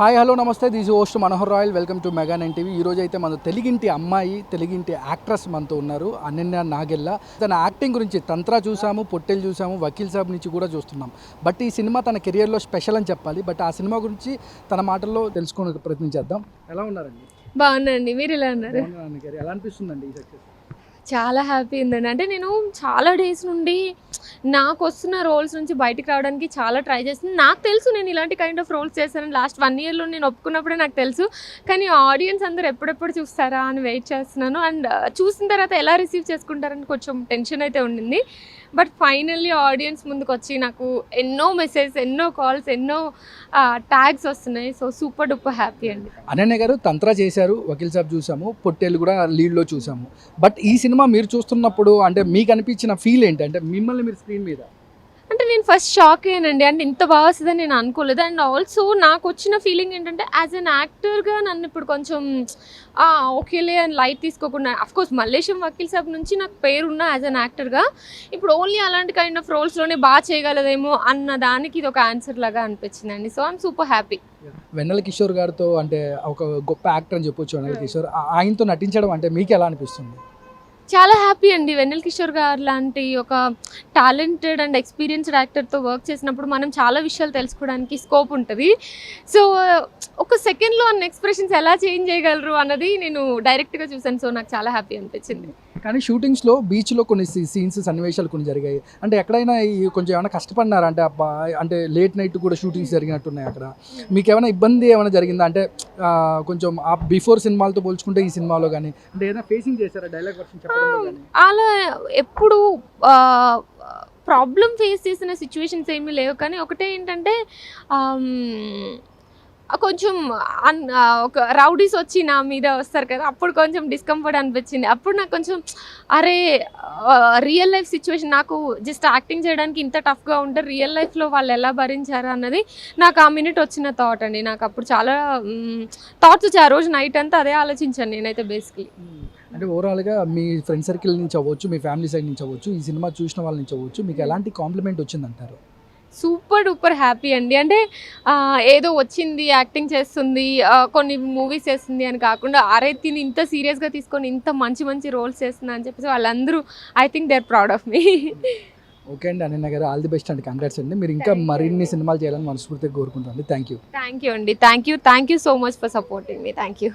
Hi hello నమస్తే this host Manohar royal welcome to mega nine TV. ఈరోజు అయితే మన తెలుగింటి అమ్మాయి తెలుగింటి యాక్ట్రెస్ మనతో ఉన్నారు అనన్య నాగెల్ల. తన యాక్టింగ్ గురించి తంత్ర చూసాము, పొట్టెలు చూసాము, వకీల్ సాబ్ నుంచి కూడా చూస్తున్నాం. బట్ ఈ సినిమా తన కెరియర్లో స్పెషల్ అని చెప్పాలి. బట్ ఆ సినిమా గురించి తన మాటల్లో తెలుసుకునే ప్రయత్నించేద్దాం. ఎలా ఉన్నారండి? బాగున్నాండి. మీరు ఎలా ఉన్నారు? ఎలా అనిపిస్తుందండి ఈ సక్సెస్? చాలా హ్యాపీ ఉందండి. అంటే నేను చాలా డేస్ నుండి నాకు వస్తున్న రోల్స్ నుంచి బయటికి రావడానికి చాలా ట్రై చేస్తున్నాను. నాకు తెలుసు నేను ఇలాంటి కైండ్ ఆఫ్ రోల్స్ చేశాను. లాస్ట్ 1 ఇయర్లో నేను ఒప్పుకున్నప్పుడే నాకు తెలుసు. కానీ ఆడియన్స్ అందరూ ఎప్పుడెప్పుడు చూస్తారా అని వెయిట్ చేస్తున్నాను. అండ్ చూసిన తర్వాత ఎలా రిసీవ్ చేసుకుంటారని కొంచెం టెన్షన్ అయితే ఉండింది. బట్ ఫైనల్లీ ఆడియన్స్ ముందుకు వచ్చి నాకు ఎన్నో మెసేజ్, ఎన్నో కాల్స్, ఎన్నో ట్యాగ్స్ వస్తున్నాయి. సో సూపర్ డూపర్ హ్యాపీ అండి. అనన్య గారు తంత్ర చేశారు, వకీల్ సాబ్ చూసాము, పొట్టేలు కూడా లీడ్లో చూసాము. బట్ ఈ సినిమా మీరు చూస్తున్నప్పుడు అంటే మీకు అనిపించిన ఫీల్ ఏంటి? అంటే మిమ్మల్ని మీరు స్క్రీన్ మీద అంటే నేను ఫస్ట్ షాక్ అయ్యానండి. అంటే ఇంత బాగా వస్తుందని నేను అనుకోలేదు. అండ్ ఆల్సో నాకు వచ్చిన ఫీలింగ్ ఏంటంటే యాజ్ అన్ యాక్టర్గా నన్ను ఇప్పుడు కొంచెం ఓకేలే అని లైట్ తీసుకోకుండా, అఫ్కోర్స్ మల్లేశం వకీల్ సాబ్ నుంచి నాకు పేరున్న యాజ్ అన్ యాక్టర్గా ఇప్పుడు ఓన్లీ అలాంటి కైండ్ ఆఫ్ రోల్స్లోనే బాగా చేయగలదేమో అన్న దానికి ఇది ఒక ఆన్సర్ లాగా అనిపించిందండి. So I'm super happy. Vennela Kishore గారితో అంటే ఒక గొప్ప యాక్టర్ అని చెప్పొచ్చు. వెన్నెల కిషోర్ ఆయనతో నటించడం అంటే మీకు ఎలా అనిపిస్తుంది? చాలా హ్యాపీ అండి. వెన్నెల కిషోర్ గారు లాంటి ఒక టాలెంటెడ్ అండ్ ఎక్స్పీరియన్స్డ్ యాక్టర్తో వర్క్ చేసినప్పుడు మనం చాలా విషయాలు తెలుసుకోవడానికి స్కోప్ ఉంటుంది. సో ఒక సెకండ్లో అన్న ఎక్స్ప్రెషన్స్ ఎలా చేంజ్ చేయగలరు అన్నది నేను డైరెక్ట్గా చూసాను. సో నాకు చాలా హ్యాపీ అనిపించింది. కానీ షూటింగ్స్లో బీచ్లో కొన్ని సీన్స్ సన్నివేశాలు కొన్ని జరిగాయి. అంటే ఎక్కడైనా కొంచెం ఏమైనా కష్టపడినారా? అంటే అబ్బా అంటే లేట్ నైట్ కూడా షూటింగ్స్ జరిగినట్టున్నాయి అక్కడ. మీకు ఏమైనా ఇబ్బంది ఏమైనా జరిగిందా? అంటే కొంచెం ఆ బిఫోర్ సినిమాలతో పోల్చుకుంటే ఈ సినిమాలో కానీ అంటే ఏదైనా ఫేసింగ్ చేశారా డైలాగ్ వర్షన్ చెప్పడంలో కానీ? అలా ఎప్పుడు ప్రాబ్లం ఫేస్ చేసిన సిచ్యువేషన్స్ ఏమీ లేవు. కానీ ఒకటే ఏంటంటే కొంచెం ఒక రౌడీస్ వచ్చి నా మీద వస్తారు కదా, అప్పుడు కొంచెం డిస్కంఫర్ట్ అనిపించింది. అప్పుడు నాకు కొంచెం అరే రియల్ లైఫ్ సిచ్యువేషన్, నాకు జస్ట్ యాక్టింగ్ చేయడానికి ఇంత టఫ్గా ఉంటే రియల్ లైఫ్లో వాళ్ళు ఎలా భరించారు అన్నది నాకు ఆ మినిట్ వచ్చిన థాట్ అండి. నాకు అప్పుడు చాలా థాట్స్ వచ్చాయి. ఆ రోజు నైట్ అంతా అదే ఆలోచించాను నేనైతే బేసిక్లీ. అంటే ఓవరాల్గా మీ ఫ్రెండ్ సర్కిల్ నుంచి అవ్వచ్చు, మీ ఫ్యామిలీ సైడ్ నుంచి అవ్వచ్చు, ఈ సినిమా చూసిన వాళ్ళ నుంచి అవ్వచ్చు, మీకు ఎలాంటి కాంప్లిమెంట్ వచ్చిందంటారు? సూపర్ డూపర్ హ్యాపీ అండి. అంటే ఏదో వచ్చింది యాక్టింగ్ చేస్తుంది, కొన్ని మూవీస్ చేస్తుంది అని కాకుండా అరే తిని ఇంత సీరియస్గా తీసుకొని ఇంత మంచి మంచి రోల్స్ చేస్తున్నా అని చెప్పేసి వాళ్ళందరూ I think they are proud of me. Okay అండి అనన్య గారు, ఆల్ ది బెస్ట్ అండి, కంగ్రాట్స్ అండి. మీరు ఇంకా మరిన్ని సినిమాలు చేయాలని మనస్ఫూర్తిగా కోరుకుంటాను. థ్యాంక్ యూ అండి. Thank you so much for supporting me. Thank you.